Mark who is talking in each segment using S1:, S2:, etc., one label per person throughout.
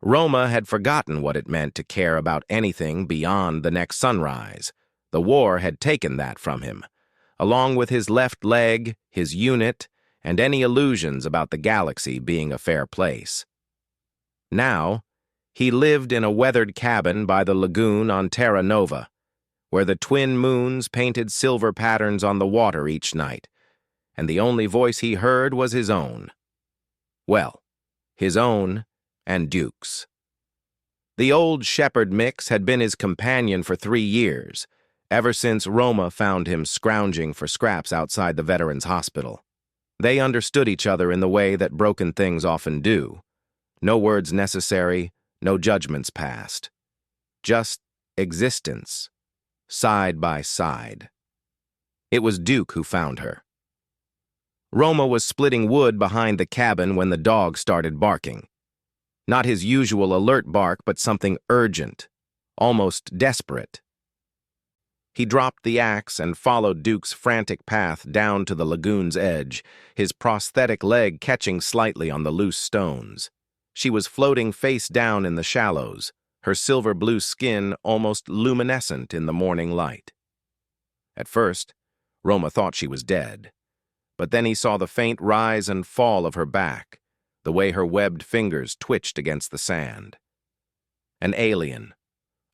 S1: Roma had forgotten what it meant to care about anything beyond the next sunrise. The war had taken that from him, along with his left leg, his unit, and any illusions about the galaxy being a fair place. Now, he lived in a weathered cabin by the lagoon on Terra Nova, where the twin moons painted silver patterns on the water each night, and the only voice he heard was his own. Well, his own and Duke's. The old shepherd mix had been his companion for 3 years, ever since Roma found him scrounging for scraps outside the Veterans Hospital. They understood each other in the way that broken things often do. No words necessary, no judgments passed. Just existence, side by side. It was Duke who found her. Roma was splitting wood behind the cabin when the dog started barking. Not his usual alert bark, but something urgent, almost desperate. He dropped the axe and followed Duke's frantic path down to the lagoon's edge, his prosthetic leg catching slightly on the loose stones. She was floating face down in the shallows, her silver-blue skin almost luminescent in the morning light. At first, Roma thought she was dead, but then he saw the faint rise and fall of her back, the way her webbed fingers twitched against the sand. An alien,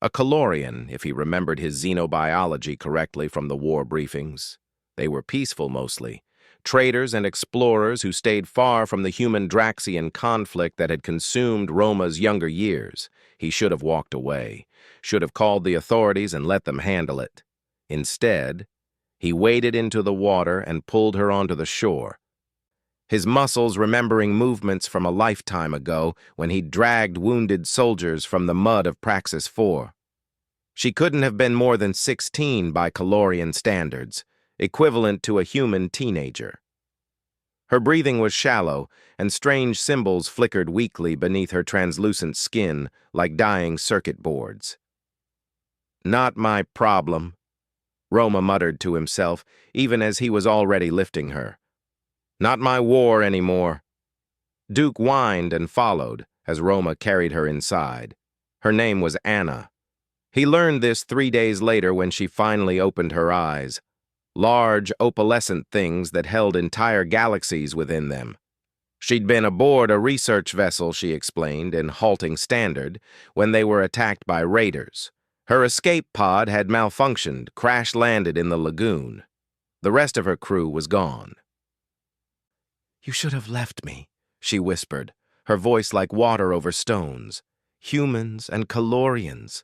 S1: a Calorian, if he remembered his xenobiology correctly from the war briefings. They were peaceful mostly, traders and explorers who stayed far from the human Draxian conflict that had consumed Roma's younger years. He should have walked away, should have called the authorities and let them handle it. Instead, he waded into the water and pulled her onto the shore, his muscles remembering movements from a lifetime ago when he dragged wounded soldiers from the mud of Praxis 4. She couldn't have been more than 16 by Calorian standards, equivalent to a human teenager. Her breathing was shallow, and strange symbols flickered weakly beneath her translucent skin like dying circuit boards. "Not my problem," Roma muttered to himself, even as he was already lifting her. "Not my war anymore." Duke whined and followed as Roma carried her inside. Her name was Anna. He learned this 3 days later when she finally opened her eyes. Large, opalescent things that held entire galaxies within them. She'd been aboard a research vessel, she explained, in halting standard, when they were attacked by raiders. Her escape pod had malfunctioned, crash-landed in the lagoon. The rest of her crew was gone. "You should have left me," she whispered, her voice like water over stones. "Humans and Calorians.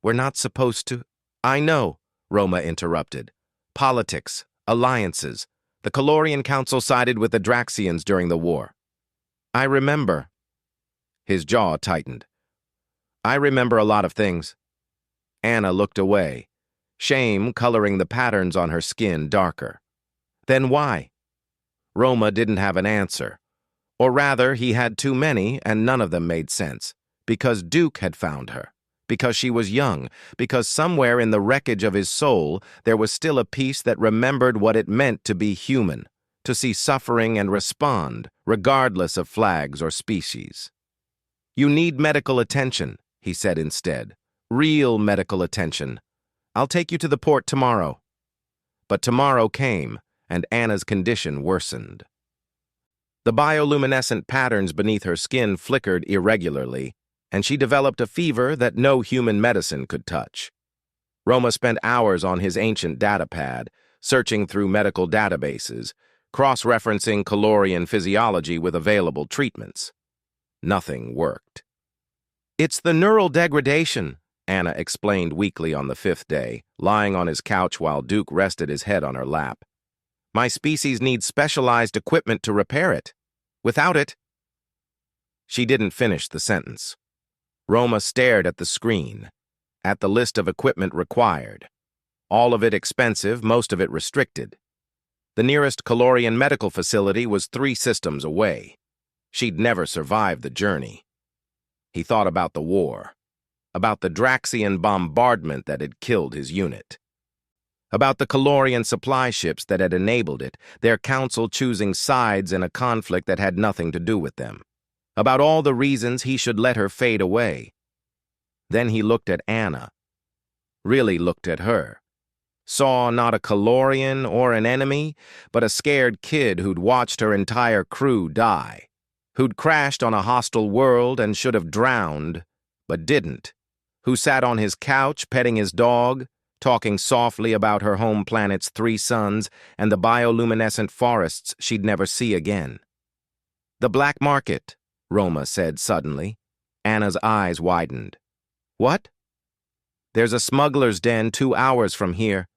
S1: We're not supposed to—" "I know," Roma interrupted. "Politics, alliances. The Calorian Council sided with the Draxians during the war." "I remember." His jaw tightened. "I remember a lot of things." Anna looked away, shame coloring the patterns on her skin darker. "Then why?" Roma didn't have an answer. Or rather, he had too many, and none of them made sense. Because Duke had found her. Because she was young. Because somewhere in the wreckage of his soul, there was still a piece that remembered what it meant to be human, to see suffering and respond, regardless of flags or species. "You need medical attention," he said instead. "Real medical attention. I'll take you to the port tomorrow." But tomorrow came, and Anna's condition worsened. The bioluminescent patterns beneath her skin flickered irregularly, and she developed a fever that no human medicine could touch. Roma spent hours on his ancient datapad, searching through medical databases, cross-referencing Calorian physiology with available treatments. Nothing worked. "It's the neural degradation," Anna explained weakly on the 5th day, lying on his couch while Duke rested his head on her lap. "My species needs specialized equipment to repair it. Without it—" She didn't finish the sentence. Roma stared at the screen, at the list of equipment required. All of it expensive, most of it restricted. The nearest Calorian medical facility was 3 systems away. She'd never survived the journey. He thought about the war, about the Draxian bombardment that had killed his unit, about the Calorian supply ships that had enabled it, their council choosing sides in a conflict that had nothing to do with them. about all the reasons he should let her fade away. Then he looked at Anna, really looked at her, saw not a Calorian or an enemy, but a scared kid who'd watched her entire crew die, who'd crashed on a hostile world and should have drowned, but didn't, who sat on his couch petting his dog, talking softly about her home planet's 3 suns and the bioluminescent forests she'd never see again. "The black market," Roma said suddenly. Anna's eyes widened. "What?" "There's a smuggler's den 2 hours from here.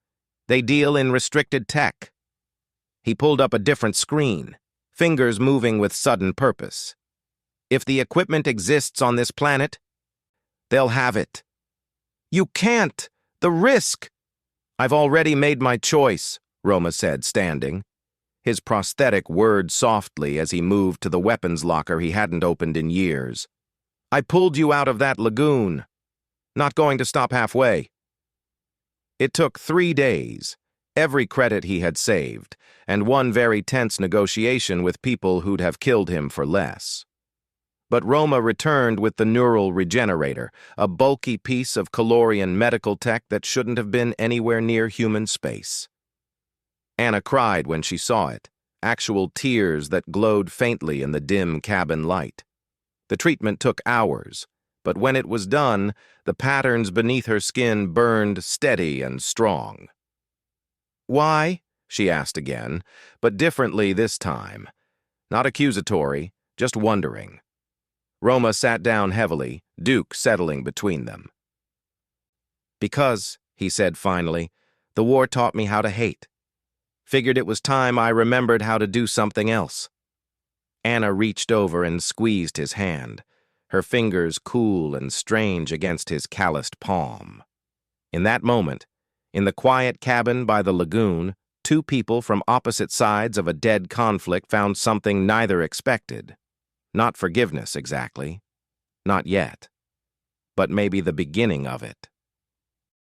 S1: They deal in restricted tech." He pulled up a different screen, fingers moving with sudden purpose. "If the equipment exists on this planet, they'll have it." "You can't! The risk!" "I've already made my choice," Roma said, standing. His prosthetic whirred softly as he moved to the weapons locker he hadn't opened in years. "I pulled you out of that lagoon. Not going to stop halfway." It took 3 days, every credit he had saved, and one very tense negotiation with people who'd have killed him for less. But Roma returned with the neural regenerator, a bulky piece of Calorian medical tech that shouldn't have been anywhere near human space. Anna cried when she saw it, actual tears that glowed faintly in the dim cabin light. The treatment took hours, but when it was done, the patterns beneath her skin burned steady and strong. "Why?" she asked again, but differently this time. Not accusatory, just wondering. Roma sat down heavily, Duke settling between them. "Because," he said finally, "the war taught me how to hate. Figured it was time I remembered how to do something else." Anna reached over and squeezed his hand, her fingers cool and strange against his calloused palm. In that moment, in the quiet cabin by the lagoon, 2 people from opposite sides of a dead conflict found something neither expected. Not forgiveness, exactly. Not yet. But maybe the beginning of it.